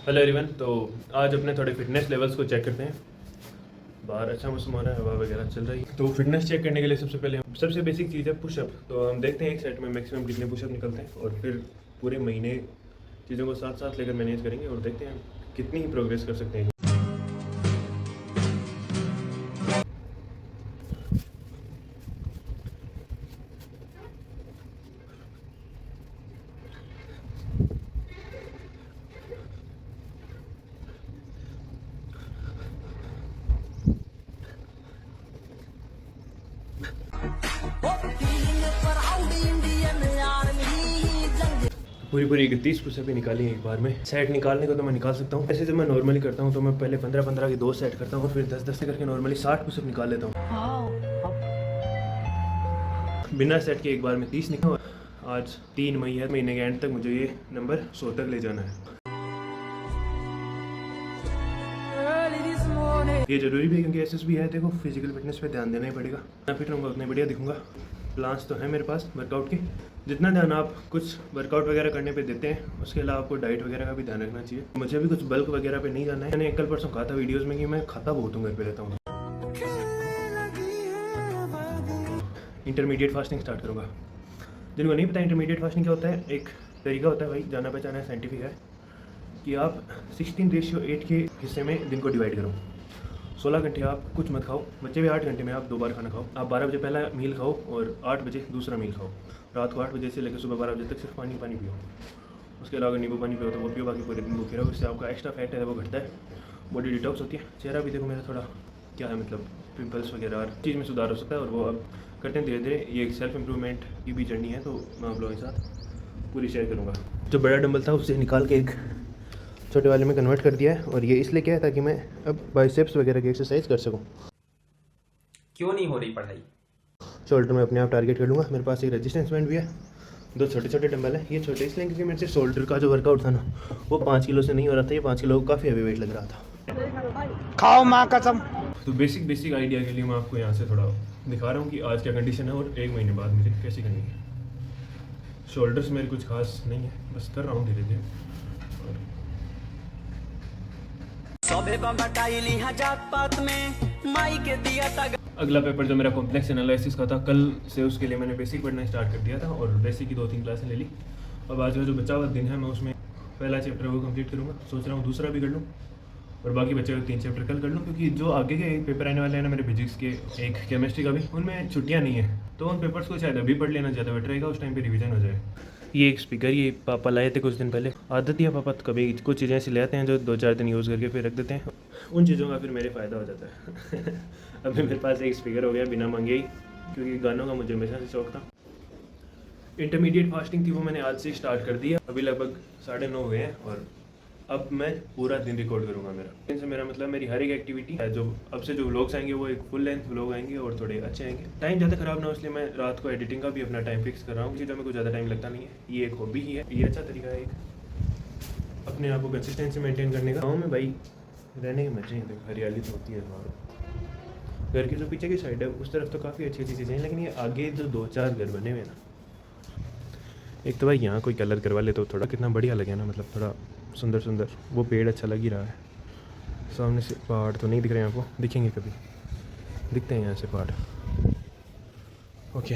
Hello everyone. तो आज अपने थोड़े फिटनेस लेवल्स को चेक करते हैं। बाहर अच्छा मौसम हो रहा है, हवा वगैरह चल रही है। तो फिटनेस चेक करने के लिए सबसे बेसिक चीज़ है पुशअप। तो हम देखते हैं एक सेट में मैक्सिमम कितने पुशअप निकलते हैं और फिर पूरे महीने चीज़ों को साथ साथ लेकर मैनेज करेंगे और देखते हैं कितनी ही प्रोग्रेस कर सकते हैं। पूरी 31 पुशअप ही निकाली एक बार में। सेट निकालने को तो मैं निकाल सकता हूँ। ऐसे जब मैं नॉर्मली करता हूँ तो मैं पहले 15-15 की 2 सेट करता हूँ और फिर 10-10 से करके नॉर्मली 60 पुशअप निकाल लेता हूँ। बिना सेट के एक बार में 30 निकाल। आज 3 मई है, महीने के एंड तक मुझे ये नंबर 100 तक ले जाना है। ये जरूरी भी है क्योंकि एसएसबी है। देखो फिजिकल फिटनेस पे ध्यान देना ही पड़ेगा। मैं फिट रहूँगा उतने बढ़िया दिखूंगा। प्लान्स तो है मेरे पास वर्कआउट के। जितना ध्यान आप कुछ वर्कआउट वगैरह करने पे देते हैं उसके अलावा आपको डाइट वगैरह का भी ध्यान रखना चाहिए। मुझे भी कुछ बल्क वगैरह पे नहीं जाना है। मैंने कल परसों कहा था वीडियोज़ में कि मैं खाता बहुत हूँ, घर पे रहता हूँ। इंटरमीडिएट फास्टिंग स्टार्ट करूँगा। जिनको नहीं पता इंटरमीडिएट फास्टिंग क्या होता है, एक तरीका होता है भाई, जाना पहचाना है, साइंटिफिक है कि आप 16:8 के हिस्से में दिन को डिवाइड करो। 16 घंटे आप कुछ मत खाओ, बच्चे भी 8 घंटे में आप 2 बार खाना खाओ। आप 12 बजे पहला मील खाओ और 8 बजे दूसरा मील खाओ। रात को 8 बजे से लेकर सुबह 12 बजे तक सिर्फ पानी पियो। उसके अलावा नींबू पानी पियो तो वो पियो, बाकी पूरे दिन भूखे रहो। इससे आपका एक्स्ट्रा फैट है वो घटता है, बॉडी डिटॉक्स होती है। चेहरा भी देखो मेरा थोड़ा क्या है, मतलब पिंपल्स वगैरह हर चीज़ में सुधार हो सकता है और वो अब करते हैं धीरे धीरे। ये एक सेल्फ इम्प्रूवमेंट की भी जर्नी है, तो मैं आप लोगों के साथ पूरी शेयर करूँगा। जो बड़ा डंबल था उससे निकाल के एक छोटे वाले में कन्वर्ट कर दिया है और ये इसलिए क्या है ताकि मैं अब बाइसेप्स वगैरह की एक्सरसाइज कर सकूं। क्यों नहीं हो रही पढ़ाई? शोल्डर में अपने आप टारगेट कर लूँगा। मेरे पास एक रेजिस्टेंस बैंड भी है, 2 छोटे छोटे डंबल हैं। ये छोटे इसलिए क्योंकि मेरे से शोल्डर का जो वर्कआउट था ना वो 5 किलो से नहीं हो रहा था। ये 5 किलो काफ़ी हैवी वेट लग रहा था। खाओ माँ कसम। तो बेसिक आइडिया के लिए मैं आपको यहाँ से थोड़ा दिखा रहा हूँ कि आज क्या कंडीशन है और 1 महीने बाद मुझे कैसी करनी है। शोल्डर्स मेरे कुछ खास नहीं है, बस कर रहा हूँ धीरे धीरे। अगला पेपर जो मेरा कॉम्प्लेक्स एनालिसिस का था, कल से उसके लिए मैंने बेसिक पढ़ना स्टार्ट कर दिया था और बेसिक की 2-3 क्लासें ले ली। अब आज का जो बचा हुआ दिन है मैं उसमें पहला चैप्टर वो कंप्लीट करूँगा। सोच रहा हूँ दूसरा भी कर लूँ और बाकी बचे हुए 3 चैप्टर कल कर लूँ, क्योंकि जो आगे के पेपर आने वाले हैं ना मेरे फिजिक्स के, एक केमिस्ट्री का भी, उनमें छुट्टियाँ नहीं है। तो उन पेपर्स को शायद अभी पढ़ लेना ज़्यादा बेटर रहेगा, उस टाइम पे रिवीजन हो जाए। ये एक स्पीकर ये पापा लाए थे कुछ दिन पहले। आदत ही है पापा तो कभी कुछ चीज़ें ऐसी ले आते हैं जो 2-4 दिन यूज़ करके फिर रख देते हैं। उन चीज़ों का फिर मेरे फ़ायदा हो जाता है। अभी मेरे पास एक स्पीकर हो गया बिना मांगे ही, क्योंकि गानों का मुझे हमेशा से शौक था। इंटरमीडिएट फास्टिंग थी वो मैंने आज से स्टार्ट कर दिया। अभी लगभग 9:30 हुए हैं और अब मैं पूरा दिन रिकॉर्ड करूँगा। इनसे मेरा मतलब मेरी हर एक एक्टिविटी है। जो अब से जो व्लॉग्स आएंगे वो एक फुल लेंथ व्लॉग आएंगे और थोड़े अच्छे आएंगे। टाइम ज़्यादा ख़राब ना हो इसलिए मैं रात को एडिटिंग का भी अपना टाइम फिक्स कर रहा हूँ, चीज़ों में कुछ ज़्यादा टाइम लगता नहीं है। ये एक हॉबी ही है, ये अच्छा तरीका है एक अपने आप को कंसिस्टेंसी मेंटेन करने का। गाँव में भाई रहने के मजे हैं, हरियाली तो होती है बाहर। घर की जो पीछे की साइड है उस तरफ तो काफ़ी अच्छी अच्छी चीज़ें हैं, लेकिन ये आगे जो 2-4 घर बने हुए हैं ना, एक तो भाई यहाँ कोई कलर करवा ले तो थोड़ा कितना बढ़िया लगे ना, मतलब थोड़ा सुंदर। वो पेड़ अच्छा लग ही रहा है। सामने से पहाड़ तो नहीं दिख रहे हैं आपको, दिखेंगे कभी, दिखते हैं यहाँ से पहाड़। ओके।